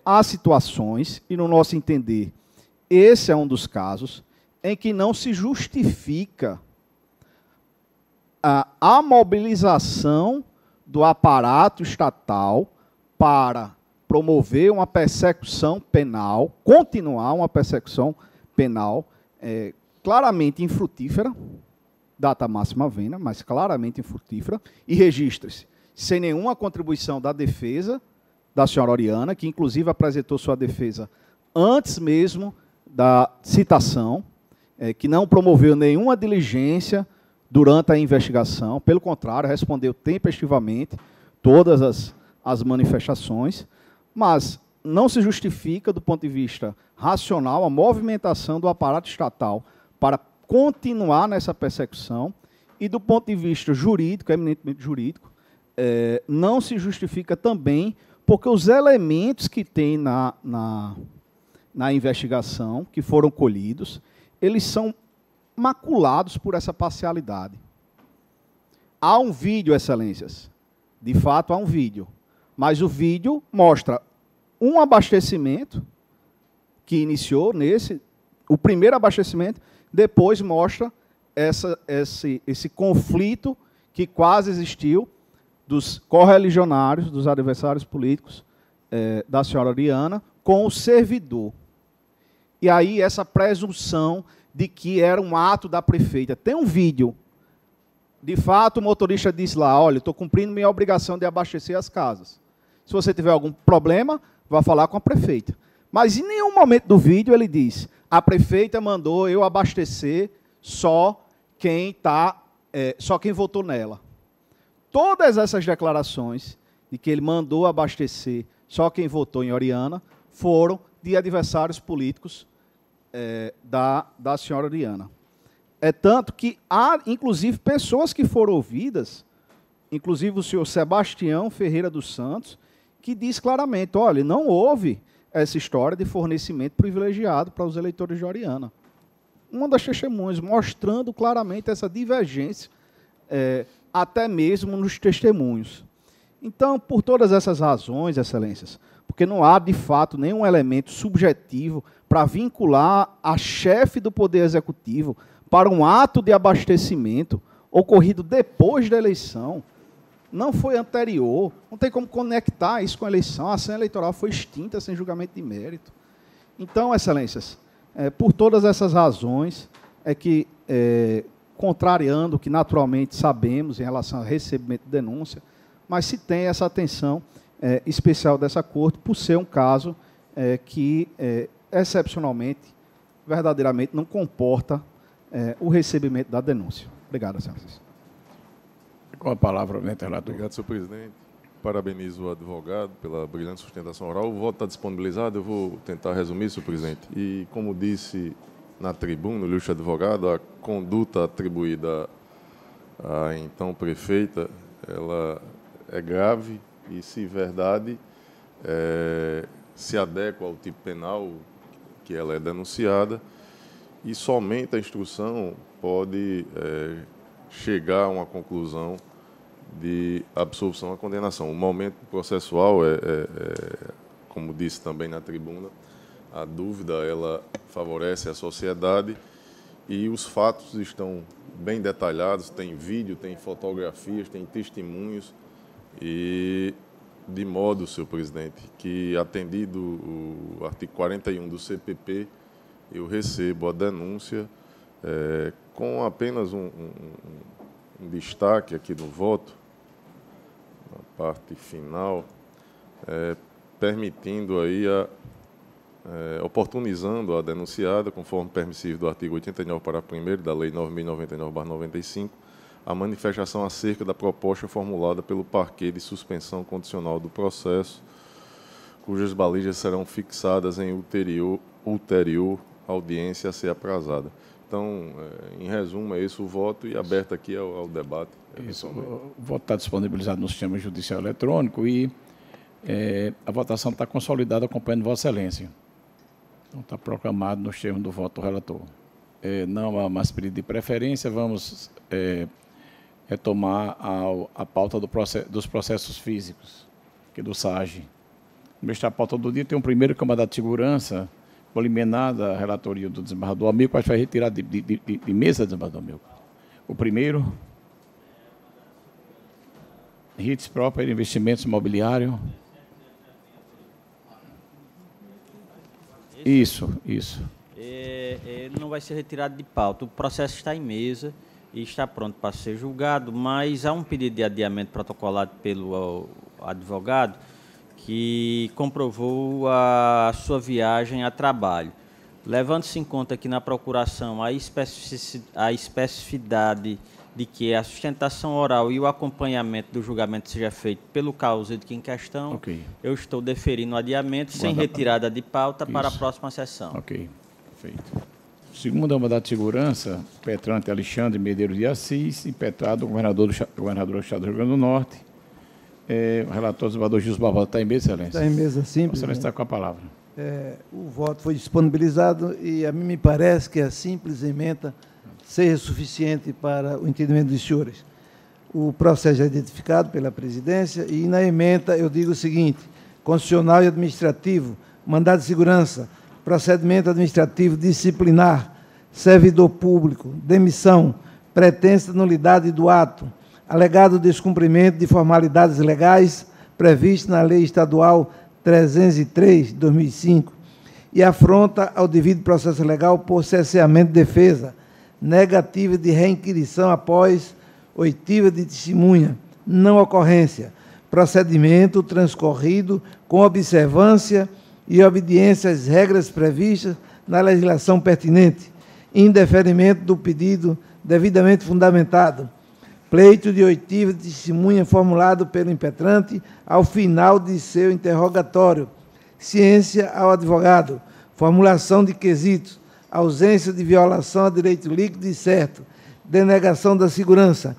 há situações, e no nosso entender, esse é um dos casos, em que não se justifica a mobilização do aparato estatal para promover uma persecução penal, continuar uma persecução penal claramente infrutífera, data máxima vena, mas claramente infrutífera, e registre-se, sem nenhuma contribuição da defesa da senhora Oriana, que inclusive apresentou sua defesa antes mesmo da citação, que não promoveu nenhuma diligência durante a investigação, pelo contrário, respondeu tempestivamente todas as manifestações, mas não se justifica, do ponto de vista racional, a movimentação do aparato estatal para continuar nessa persecução, e do ponto de vista jurídico, eminentemente jurídico, não se justifica também, porque os elementos que tem na investigação, que foram colhidos, eles são maculados por essa parcialidade. Há um vídeo, excelências, de fato há um vídeo, mas o vídeo mostra um abastecimento que iniciou o primeiro abastecimento, depois mostra esse conflito que quase existiu dos correligionários, dos adversários políticos da senhora Oriana, com o servidor. E aí essa presunção de que era um ato da prefeita. Tem um vídeo. De fato, o motorista disse lá, olha, estou cumprindo minha obrigação de abastecer as casas. Se você tiver algum problema, vá falar com a prefeita. Mas em nenhum momento do vídeo ele diz, a prefeita mandou eu abastecer só quem votou nela. Todas essas declarações de que ele mandou abastecer só quem votou em Oriana foram de adversários políticos da senhora Oriana. É tanto que há, inclusive, pessoas que foram ouvidas, inclusive o senhor Sebastião Ferreira dos Santos, que diz claramente, olha, não houve essa história de fornecimento privilegiado para os eleitores de Oriana. Uma das testemunhas, mostrando claramente essa divergência, até mesmo nos testemunhos. Então, por todas essas razões, excelências, porque não há, de fato, nenhum elemento subjetivo para vincular a chefe do Poder Executivo para um ato de abastecimento ocorrido depois da eleição, não foi anterior, não tem como conectar isso com a eleição, a ação eleitoral foi extinta sem julgamento de mérito. Então, excelências, por todas essas razões, que, contrariando o que naturalmente sabemos em relação ao recebimento de denúncia, mas se tem essa atenção especial dessa Corte, por ser um caso que, excepcionalmente, verdadeiramente não comporta o recebimento da denúncia. Obrigado, senhores. Com a palavra, presidente relator. Obrigado, senhor presidente. parabenizo o advogado pela brilhante sustentação oral. O voto está disponibilizado, eu vou tentar resumir, senhor presidente. E, como disse na tribuna, o ilustre advogado, a conduta atribuída à então prefeita, ela é grave e, se verdade, se adequa ao tipo penal que ela é denunciada, e somente a instrução pode chegar a uma conclusão de absolvição à condenação. O momento processual como disse também na tribuna, a dúvida ela favorece a sociedade e os fatos estão bem detalhados, tem vídeo, tem fotografias, tem testemunhos, e de modo, senhor presidente, que, atendido o artigo 41 do CPP, eu recebo a denúncia com apenas um destaque aqui no voto, na parte final, permitindo aí oportunizando a denunciada, conforme permissivo do artigo 89, parágrafo 1º da Lei 9.099/95, a manifestação acerca da proposta formulada pelo parquê de suspensão condicional do processo, cujas balizas serão fixadas em ulterior audiência a ser aprazada. Então, em resumo, é esse o voto e aberto aqui ao debate. Isso, o voto está disponibilizado no sistema judicial eletrônico e a votação está consolidada acompanhando Vossa Excelência. Então, está proclamado nos termos do voto do relator. Não há mais pedido de preferência, vamos retomar a pauta dos processos físicos, aqui do SAGE. Nesta pauta do dia tem um primeiro camada de segurança, liminar da relatoria do desembargador Amilcar, mas vai retirar de mesa, desembargador Amilcar. O primeiro, RITs Proper, investimentos imobiliários. Isso. Ele não vai ser retirado de pauta. O processo está em mesa e está pronto para ser julgado, mas há um pedido de adiamento protocolado pelo advogado que comprovou a sua viagem a trabalho. Levando-se em conta que na procuração a especificidade de que a sustentação oral e o acompanhamento do julgamento seja feito pelo causídico em questão, eu estou deferindo o adiamento sem retirada de pauta para a próxima sessão. Ok, perfeito. Segundo a mandado de segurança, petrante Alexandre Medeiros de Assis, impetrado governador do Estado do Rio Grande do Norte. O relator, o desembargador Gilson Barbosa, está em mesa, Excelência? Está em mesa, sim. Vossa Excelência está com a palavra. O voto foi disponibilizado e a mim me parece que a simples emenda seja suficiente para o entendimento dos senhores. O processo é identificado pela presidência e na emenda eu digo o seguinte: constitucional e administrativo, mandado de segurança, procedimento administrativo disciplinar, servidor público, demissão, pretensa nulidade do ato, alegado descumprimento de formalidades legais previstas na Lei Estadual 303, de 2005, e afronta ao devido processo legal por cesseamento de defesa, negativa de reinquirição após oitiva de testemunha, não ocorrência, procedimento transcorrido com observância e obediência às regras previstas na legislação pertinente, indeferimento do pedido devidamente fundamentado, pleito de oitiva de testemunha formulado pelo impetrante ao final de seu interrogatório, ciência ao advogado, formulação de quesitos, ausência de violação a direito líquido e certo, denegação da segurança,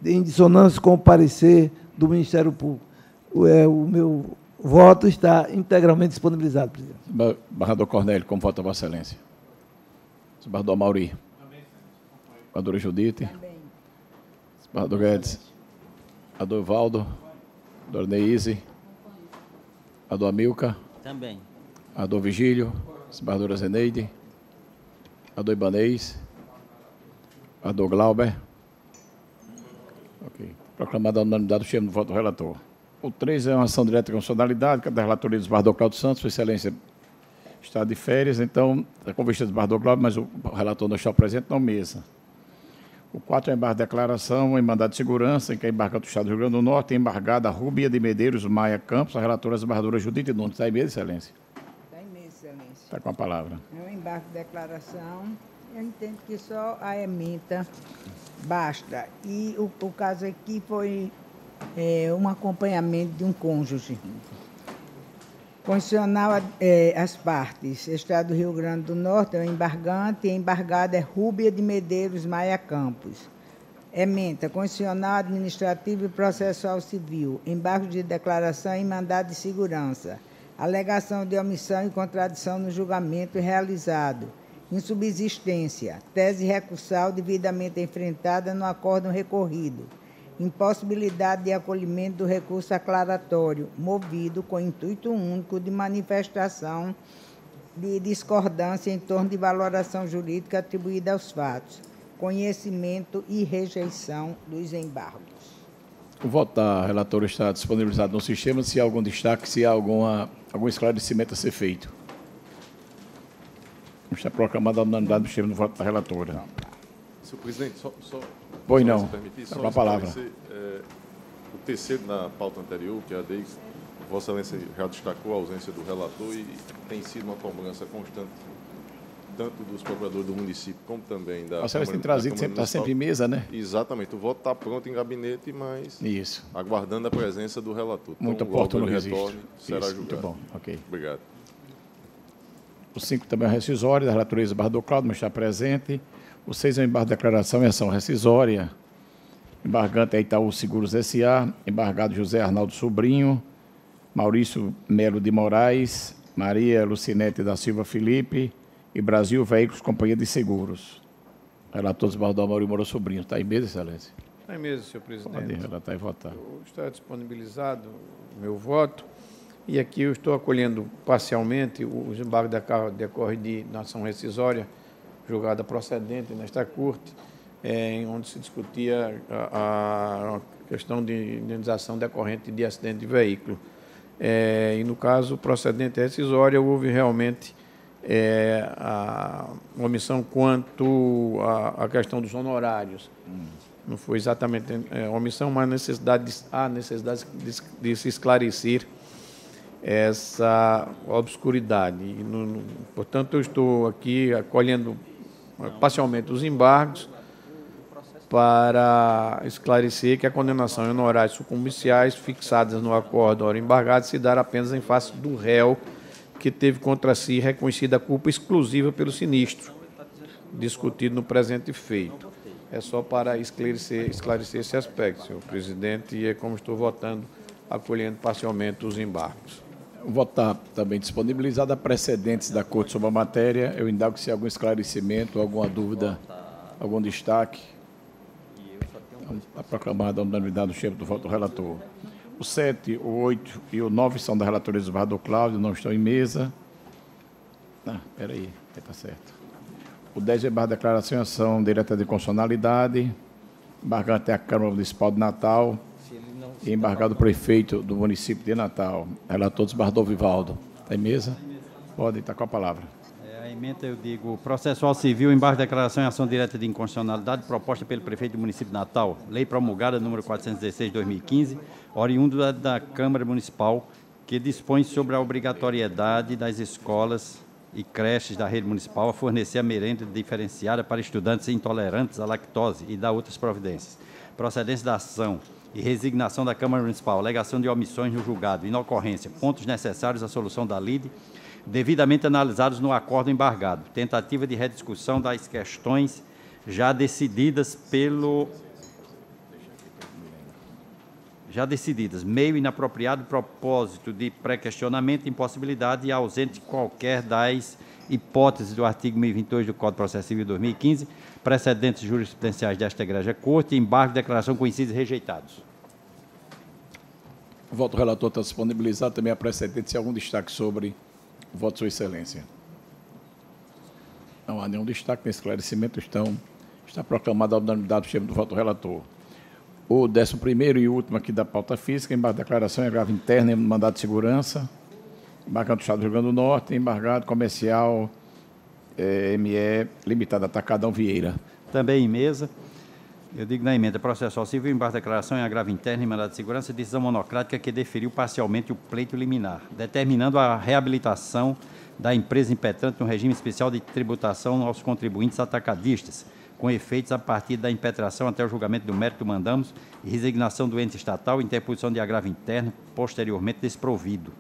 em dissonância com o parecer do Ministério Público. O meu voto está integralmente disponibilizado, presidente. Desembargador Cornélio, como vota Vossa Excelência? Desembargador Mauri. Desembargadora Judite. Desembargador Guedes. Desembargador Valdo. Desembargador Neise. Desembargador Amilcar. Também. Desembargador Vigílio. Desembargadora Zeneide. Desembargador Ibanez. Desembargador Glauber. Ok. Proclamada a unanimidade do termo do voto do relator. O 3 é uma ação direta de constitucionalidade, que é da relatoria do desembargador Cláudio Santos, Sua Excelência está de férias, então, é com vista do desembargador Cláudio, mas o relator não está presente na mesa. O 4 é embargo de declaração em mandado de segurança, em que é embargado do Estado do Rio Grande do Norte, embargada a Rubia de Medeiros Maia Campos, a relatora desembargadora Judite Nunes. Está em mesa, Excelência? Está em mesa, Excelência. Está com a palavra. É um embargo de declaração. Eu entendo que só a ementa basta. E o caso aqui foi um acompanhamento de um cônjuge. Condicional as partes. Estado do Rio Grande do Norte é o embargante e a embargada é Rúbia de Medeiros Maia Campos. Ementa, condicional administrativo e processual civil, embargo de declaração e mandado de segurança, alegação de omissão e contradição no julgamento realizado, insubsistência, tese recursal devidamente enfrentada no acórdão recorrido, impossibilidade de acolhimento do recurso aclaratório, movido com intuito único de manifestação de discordância em torno de valoração jurídica atribuída aos fatos, conhecimento e rejeição dos embargos. O voto da relatora está disponibilizado no sistema. Se há algum destaque, se há algum esclarecimento a ser feito. Está proclamada a unanimidade do sistema no voto da relatora. Senhor presidente, Pois não. Se permitir, Com a palavra. O terceiro na pauta anterior, que é a de Vossa Excelência já destacou a ausência do relator e tem sido uma cobrança constante, tanto dos procuradores do município, como também da Vossa Excelência tem trazido, está sempre em mesa, né? Exatamente. O voto está pronto em gabinete, mas Isso. aguardando a presença do relator. Muito então, logo oportuno ele registro. retorne, será Isso, julgado. muito bom, ok. Obrigado. O 5 também é rescisória, da relatora Bardo Cláudio, mas está presente. O 6 é o embargo de declaração e ação rescisória. Embargante é Itaú Seguros S.A., embargado José Arnaldo Sobrinho, Maurício Melo de Moraes, Maria Lucinete da Silva Felipe e Brasil Veículos Companhia de Seguros. Relator Bardo Maurício Moura Sobrinho. Está em mesa, Excelência? Está em mesa, senhor presidente. Pode relatar e votar. Está disponibilizado o meu voto. E aqui eu estou acolhendo parcialmente os embargos decorre de ação rescisória, julgada procedente nesta corte, onde se discutia a questão de indenização decorrente de acidente de veículo. E no caso procedente rescisória, houve realmente a omissão quanto à questão dos honorários. Não foi exatamente omissão, mas há necessidade de se esclarecer essa obscuridade. Portanto, eu estou aqui acolhendo parcialmente os embargos para esclarecer que a condenação em honorários sucumbenciais fixadas no acordo hora embargado se dará apenas em face do réu que teve contra si reconhecida a culpa exclusiva pelo sinistro, discutido no presente feito. É só para esclarecer esse aspecto, senhor presidente, e é como estou votando, acolhendo parcialmente os embargos. O voto está também disponibilizado a precedentes da Corte sobre a matéria. Eu indago se há algum esclarecimento, alguma dúvida, algum destaque. Está proclamada a unanimidade do chefe do voto do relator. O 7, o 8 e o 9 são da relatoria do Bardo Cláudio, não estão em mesa. Espera aí, está certo. O 10 é barra declaração e ação direta de constitucionalidade. Embargante é a Câmara Municipal de Natal. E embargado o prefeito do município de Natal. Relator Desbardou Vivaldo. Está em mesa? Pode, está com a palavra. A emenda, eu digo, processual civil, embargo de declaração e ação direta de inconstitucionalidade proposta pelo prefeito do município de Natal, lei promulgada número 416 de 2015, oriundo da Câmara Municipal, que dispõe sobre a obrigatoriedade das escolas e creches da rede municipal a fornecer a merenda diferenciada para estudantes intolerantes à lactose e dar outras providências. Procedência da ação e resignação da Câmara Municipal, alegação de omissões no julgado, inocorrência, pontos necessários à solução da lide, devidamente analisados no acordo embargado, tentativa de rediscussão das questões já decididas, meio inapropriado, propósito de pré-questionamento, impossibilidade e ausente qualquer das hipóteses do artigo 1022 do Código de Processo Civil 2015, precedentes jurisprudenciais desta Igreja Corte, embargo de declaração conhecidos e rejeitados. O voto do relator está disponibilizado, também a precedente, se há algum destaque sobre o voto de Sua Excelência. Não há nenhum destaque, nem esclarecimento, está proclamada a unanimidade do chefe do voto do relator. O 11º e último aqui da pauta física, embargo de declaração e agravo interno e mandado de segurança, embargado do Estado do Rio Grande do Norte, embargado comercial ME Limitada Atacadão Vieira. Também em mesa. Eu digo na emenda processual civil, embargo de declaração em agravo interno e mandado de segurança, decisão monocrática que deferiu parcialmente o pleito liminar, determinando a reabilitação da empresa impetrante no regime especial de tributação aos contribuintes atacadistas, com efeitos a partir da impetração até o julgamento do mérito do mandamos e resignação do ente estatal, interposição de agravo interno, posteriormente desprovido.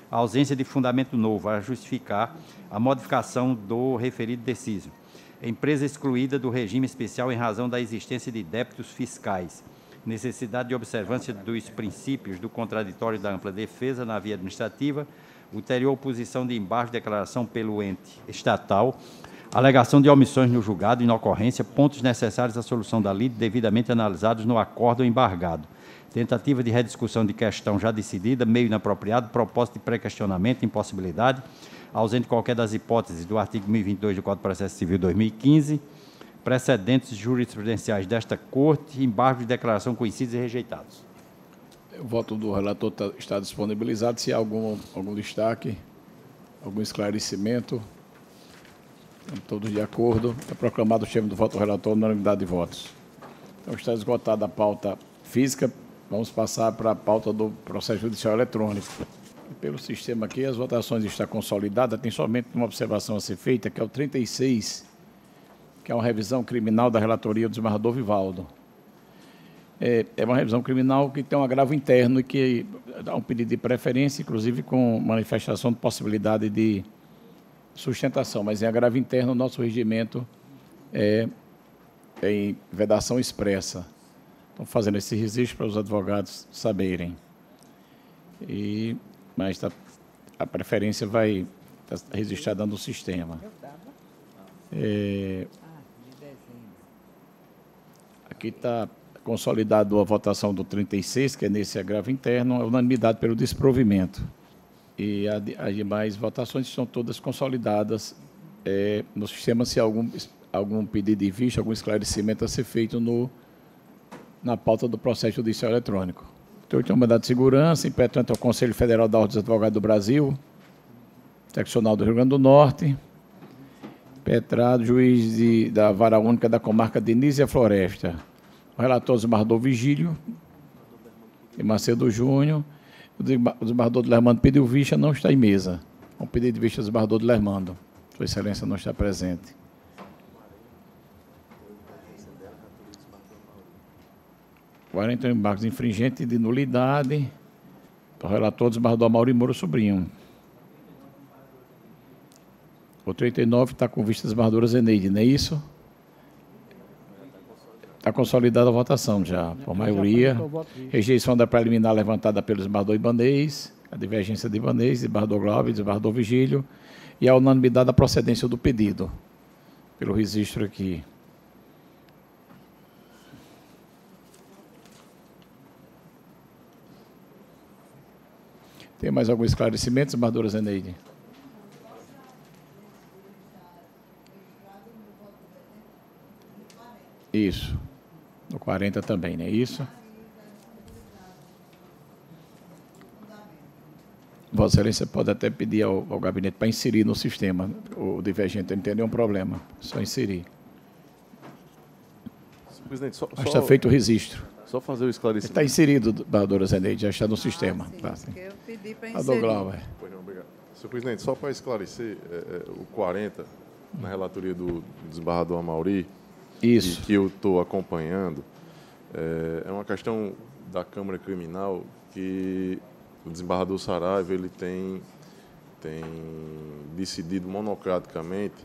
A ausência de fundamento novo a justificar a modificação do referido deciso. Empresa excluída do regime especial em razão da existência de débitos fiscais. Necessidade de observância dos princípios do contraditório da ampla defesa na via administrativa, ulterior oposição de embargo de declaração pelo ente estatal, alegação de omissões no julgado, inocorrência, pontos necessários à solução da lide devidamente analisados no acórdão embargado, tentativa de rediscussão de questão já decidida, meio inapropriado, propósito de pré-questionamento, impossibilidade, ausente qualquer das hipóteses do artigo 1022 do Código de Processo Civil 2015, precedentes jurisprudenciais desta Corte, embargo de declaração conhecidos e rejeitados. O voto do relator está disponibilizado. Se há algum destaque, algum esclarecimento, estamos todos de acordo. É proclamado o termo do voto do relator, unanimidade de votos. Então, está esgotada a pauta física. Vamos passar para a pauta do processo judicial eletrônico. Pelo sistema aqui, as votações estão consolidadas. Tem somente uma observação a ser feita, que é o 36, que é uma revisão criminal da relatoria do desembargador Vivaldo. É uma revisão criminal que tem um agravo interno e que dá um pedido de preferência, inclusive com manifestação de possibilidade de sustentação, mas em agravo interno, o nosso regimento é em vedação expressa. Estão fazendo esse registro para os advogados saberem. Mas a preferência vai estar registrada no sistema. Aqui está consolidado a votação do 36, que é nesse agravo interno, a unanimidade pelo desprovimento. E as demais votações estão todas consolidadas no sistema, se há algum pedido de vista, algum esclarecimento a ser feito na pauta do processo judicial eletrônico. Então, tem uma mandado de segurança, impetrante ao Conselho Federal da Ordem dos Advogados do Brasil, seccional do Rio Grande do Norte, impetrado juiz da Vara Única da Comarca de Nísia Floresta, o relator desembargador Vigílio e Macedo Júnior. O desembargador do Lermando pediu vista, não está em mesa. O pedido de vista do desembargador do Lermando. Sua Excelência não está presente. Quarenta embargos infringentes de nulidade. O relator desembargador Amaury Moura Sobrinho. O 39 está com vista da desembargadora Zeneide, não é isso? Está consolidada a votação já, por maioria. Rejeição da preliminar levantada pelo desembargador Ibanez, a divergência de Ibanez, desembargador Glauber, desembargador Vigílio, e a unanimidade da procedência do pedido, pelo registro aqui. Tem mais algum esclarecimento, desembargadora Zeneide? Isso. No 40 também, não é isso? Vossa Excelência pode até pedir ao gabinete para inserir no sistema o divergente, não tem nenhum problema, só inserir. Presidente, mas está feito o registro. Só fazer o esclarecimento. Está inserido, doutora Zeneide, já está no sistema. Sim, tá, sim. Eu pedi para A inserir. Pois não, obrigado. Senhor presidente, só para esclarecer, o 40, na relatoria do desembargador Amaury, isso, que eu estou acompanhando, é uma questão da Câmara Criminal que o desembargador Saraiva ele tem decidido monocraticamente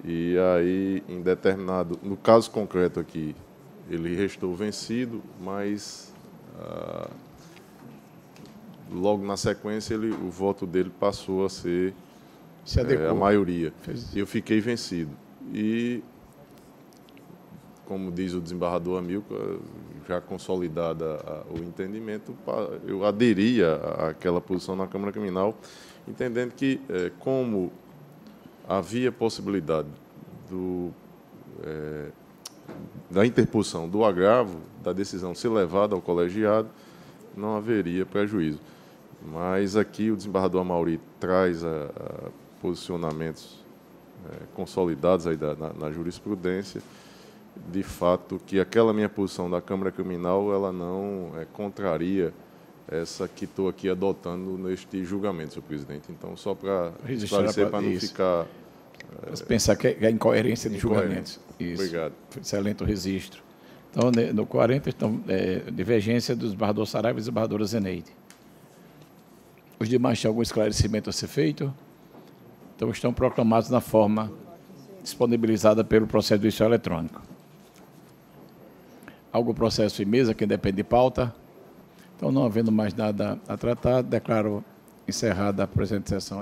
e aí, em determinado... No caso concreto aqui, ele restou vencido, mas logo na sequência o voto dele passou a ser a maioria. E eu fiquei vencido. E, como diz o desembargador Amilcar, já consolidada o entendimento, eu aderia àquela posição na Câmara Criminal, entendendo que, como havia possibilidade da interposição do agravo, da decisão ser levada ao colegiado, não haveria prejuízo. Mas aqui o desembargador Amaury traz posicionamentos consolidados aí na jurisprudência, de fato, que aquela minha posição da Câmara Criminal ela não contraria essa que estou aqui adotando neste julgamento, senhor presidente. Então, só para esclarecer, para não ficar Você pensar que é incoerência de julgamentos. Isso. Obrigado. Excelente o registro. Então, no 40, estão divergência dos desembargador Saraiva e desembargadora Zeneide. Os demais têm algum esclarecimento a ser feito? Então, estão proclamados na forma disponibilizada pelo processo judicial eletrônico. Algum processo em mesa que depende de pauta? Então, não havendo mais nada a tratar, declaro encerrada a presente sessão.